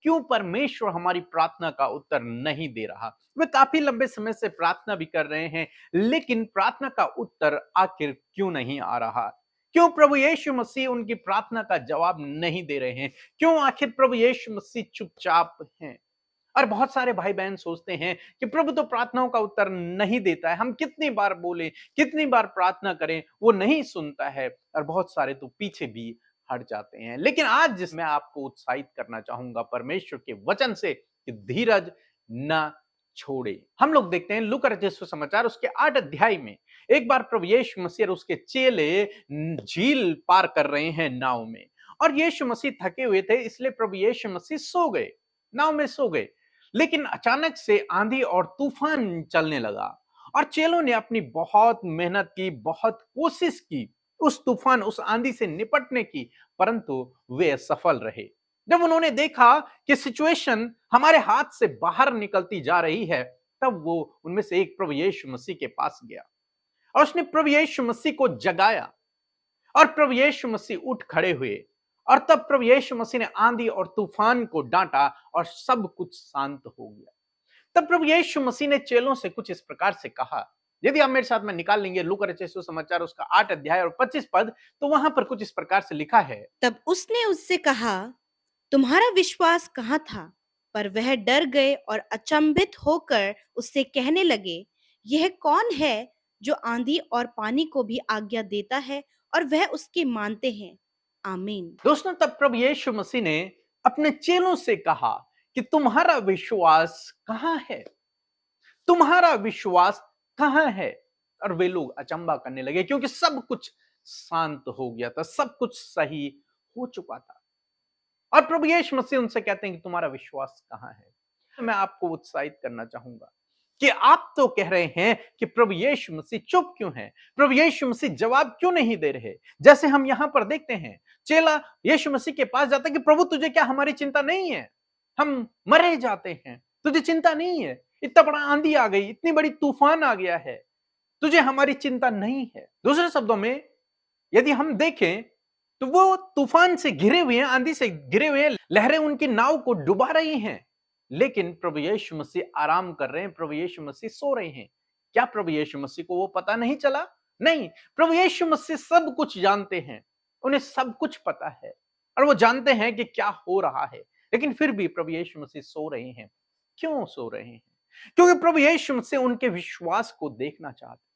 क्यों परमेश्वर हमारी प्रार्थना का उत्तर नहीं दे रहा। वे काफी लंबे समय से प्रार्थना भी कर रहे हैं, लेकिन प्रार्थना का उत्तर आखिर क्यों नहीं आ रहा। क्यों प्रभु यीशु मसीह उनकी प्रार्थना का जवाब नहीं दे रहे हैं। क्यों आखिर प्रभु यीशु मसीह चुपचाप हैं। और बहुत सारे भाई बहन सोचते हैं कि प्रभु तो प्रार्थनाओं का उत्तर नहीं देता है, हम कितनी बार बोले, कितनी बार प्रार्थना करें, वो नहीं सुनता है। और बहुत सारे तो पीछे भी हट जाते हैं। लेकिन आज मैं आपको उत्साहित करना चाहूंगा परमेश्वर के वचन से कि धीरज न छोड़े। हम लोग देखते हैं लूका रचित सुसमाचार उसके 8 अध्याय में एक बार प्रभु यीशु मसीह और उसके चेले झील पार कर रहे हैं नाव में। और यीशु मसीह थके हुए थे, इसलिए प्रभु यीशु मसीह सो गए, नाव में सो गए। लेकिन अचानक से आंधी और तूफान चलने लगा और चेलों ने अपनी बहुत मेहनत की, बहुत कोशिश की उस तूफान, उस आंधी से निपटने की, परंतु वे असफल रहे। जब उन्होंने देखा कि सिचुएशन हमारे हाथ से बाहर निकलती जा रही है, तब वो उनमें से एक प्रभु यीशु मसीह के पास गया और उसने प्रभु यीशु मसीह को जगाया और प्रभु यीशु मसीह उठ खड़े हुए। और तब प्रभु यीशु मसीह ने आंधी और तूफान को डांटा और सब कुछ शांत हो गया। तब प्रभु यीशु मसीह ने चेलों से कुछ इस प्रकार से कहा। यदि आप मेरे साथ में निकाल लेंगे लूका रचित सुसमाचार उसका 8 अध्याय और 25 पद, तो वहां पर कुछ इस प्रकार से लिखा है। तब उसने उससे कहा, तुम्हारा विश्वास कहाँ था? पर वह डर गए और अचंभित होकर उससे कहने लगे, यह कौन है जो आंधी और पानी को भी आज्ञा देता है और वह उसके मानते हैं? आमीन। दोस्तों, तब प्रभु यीशु मसीह ने अपने चेलों से कहा कि तुम्हारा विश्वास कहां है, तुम्हारा विश्वास कहां है। और वे लोग अचंबा करने लगे, क्योंकि सब कुछ शांत हो गया था, सब कुछ सही हो चुका था। और प्रभु यीशु मसीह उनसे कहते हैं कि तुम्हारा विश्वास कहां है। मैं आपको उत्साहित करना चाहूंगा कि आप तो कह रहे हैं कि प्रभु यीशु मसीह चुप क्यों है, प्रभु यीशु मसीह जवाब क्यों नहीं दे रहे। जैसे हम यहां पर देखते हैं, चेला यीशु मसीह के पास जाता है कि प्रभु तुझे क्या हमारी चिंता नहीं है, हम मरे जाते हैं, तुझे चिंता नहीं है, इतना बड़ा आंधी आ गई, इतनी बड़ी तूफान आ गया है, तुझे हमारी चिंता नहीं है। दूसरे शब्दों में यदि हम देखें तो वो तूफान से घिरे हुए हैं, आंधी से घिरे हुए हैं, लहरें उनकी नाव को डुबा रही हैं, लेकिन प्रभु यीशु मसीह आराम कर रहे हैं, प्रभु यीशु मसीह सो रहे हैं। क्या प्रभु यीशु मसीह को वो पता नहीं चला? नहीं, प्रभु यीशु मसीह सब कुछ जानते हैं, उन्हें सब कुछ पता है और वो जानते हैं कि क्या हो रहा है। लेकिन फिर भी प्रभु यीशु मसीह सो रहे हैं। क्यों सो रहे हैं? क्योंकि प्रभु यीशु मसीह उनके विश्वास को देखना चाहते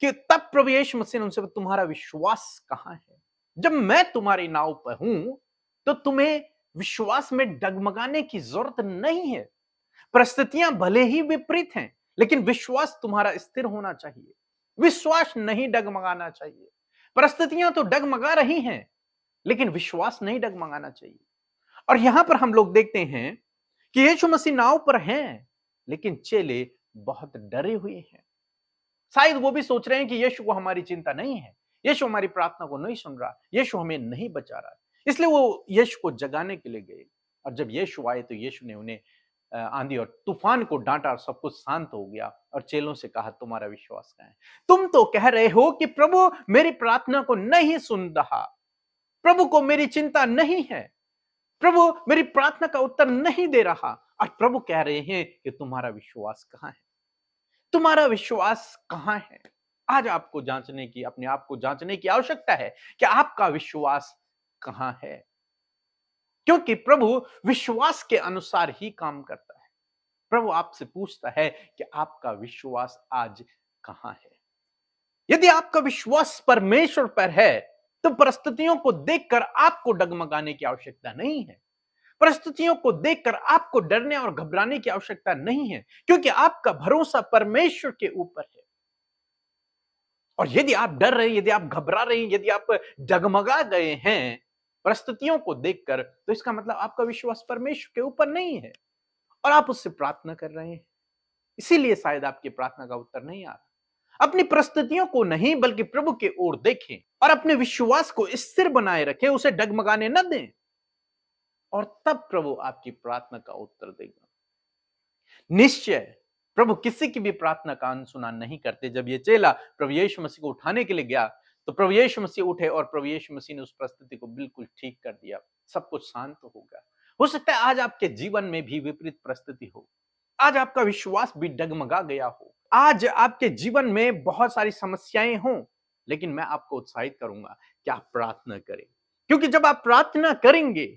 कि तब प्रभु यीशु मसीह ने उनसे कहा, तुम्हारा विश्वास कहां है? जब मैं तुम्हारी नाव पर हूं तो तुम्हें विश्वास में डगमगाने की जरूरत नहीं है। परिस्थितियां भले ही विपरीत हैं, लेकिन विश्वास तुम्हारा स्थिर होना चाहिए, विश्वास नहीं डगमगाना चाहिए। परिस्थितियां तो डगमगा रही हैं, लेकिन विश्वास नहीं डगमगाना चाहिए। और यहां पर हम लोग देखते हैं कि यीशु मसीह नाव पर हैं, लेकिन चेले बहुत डरे हुए हैं। शायद वो भी सोच रहे हैं कि यीशु को हमारी चिंता नहीं है, यीशु हमारी प्रार्थना को नहीं सुन रहा, यीशु हमें नहीं बचा रहा। इसलिए वो यीशु को जगाने के लिए गए। और जब यीशु आए तो यीशु ने उन्हें आंधी और तूफान को डांटा और सब कुछ शांत हो गया। और चेलों से कहा, तुम्हारा विश्वास कहाँ है? तुम तो कह रहे हो कि प्रभु मेरी प्रार्थना को नहीं सुन रहा, प्रभु को मेरी चिंता नहीं है, प्रभु मेरी प्रार्थना का उत्तर नहीं दे रहा। और प्रभु कह रहे हैं कि तुम्हारा विश्वास कहाँ है, तुम्हारा विश्वास कहां है। आज आपको जांचने की, अपने आप को जांचने की आवश्यकता है कि आपका विश्वास कहां है, क्योंकि प्रभु विश्वास के अनुसार ही काम करता है। प्रभु आपसे पूछता है कि आपका विश्वास आज कहां है। यदि आपका विश्वास परमेश्वर पर है तो परिस्थितियों को देखकर आपको डगमगाने की आवश्यकता नहीं है, परिस्थितियों को देखकर आपको डरने और घबराने की आवश्यकता नहीं है, क्योंकि आपका भरोसा परमेश्वर के ऊपर है। और यदि आप डर रहे हैं, यदि आप घबरा रहे हैं, यदि आप डगमगा गए हैं परिस्थितियों को देखकर, तो इसका मतलब आपका विश्वास परमेश्वर के ऊपर नहीं है और आप उससे प्रार्थना कर रहे हैं। इसीलिए शायद आपकी प्रार्थना का उत्तर नहीं आ रहा। अपनी परिस्थितियों को नहीं, बल्कि प्रभु की ओर देखें और अपने विश्वास को स्थिर बनाए रखें, उसे डगमगाने न दें, और तब प्रभु आपकी प्रार्थना का उत्तर देगा। निश्चय प्रभु किसी की भी प्रार्थना का अनसुना नहीं करते। जब ये चेला प्रभु यीशु मसीह को उठाने के लिए गया तो प्रभु यीशु मसीह उठे और प्रभु यीशु मसीह ने उस परिस्थिति को बिल्कुल ठीक कर दिया, सब कुछ शांत हो गया। हो सकता है आज आपके जीवन में भी विपरीत परिस्थिति हो, आज आपका विश्वास भी डगमगा गया हो, आज आपके जीवन में बहुत सारी समस्याएं हों, लेकिन मैं आपको उत्साहित करूंगा कि आप प्रार्थना करें, क्योंकि जब आप प्रार्थना करेंगे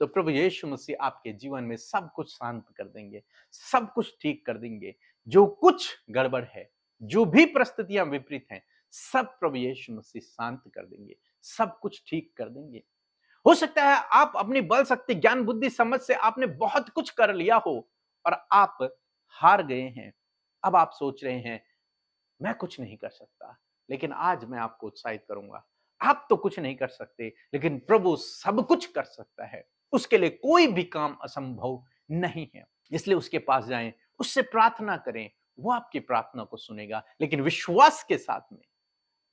तो प्रभु यीशु मसीह आपके जीवन में सब कुछ शांत कर देंगे, सब कुछ ठीक कर देंगे। जो कुछ गड़बड़ है, जो भी परिस्थितियां विपरीत हैं, सब प्रभु यीशु मसीह शांत कर देंगे, सब कुछ ठीक कर देंगे। हो सकता है आप अपनी बल शक्ति ज्ञान बुद्धि समझ से आपने बहुत कुछ कर लिया हो और आप हार गए हैं। अब आप सोच रहे हैं मैं कुछ नहीं कर सकता, लेकिन आज मैं आपको उत्साहित करूंगा, आप तो कुछ नहीं कर सकते, लेकिन प्रभु सब कुछ कर सकता है। उसके लिए कोई भी काम असंभव नहीं है, इसलिए उसके पास जाएं, उससे प्रार्थना करें, वो आपकी प्रार्थना को सुनेगा, लेकिन विश्वास के साथ में।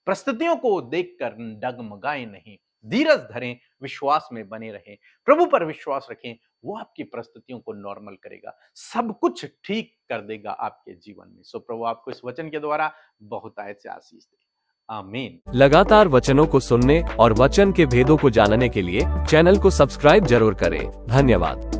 परिस्थितियों को देखकर डगमगाएं नहीं, धीरज धरें, विश्वास में बने रहें, प्रभु पर विश्वास रखें, वो आपकी परिस्थितियों को नॉर्मल करेगा, सब कुछ ठीक कर देगा आपके जीवन में। सो प्रभु आपको इस वचन के द्वारा बहुत आयत से आशीष दे। आमीन। लगातार वचनों को सुनने और वचन के भेदों को जानने के लिए चैनल को सब्सक्राइब जरूर करें। धन्यवाद।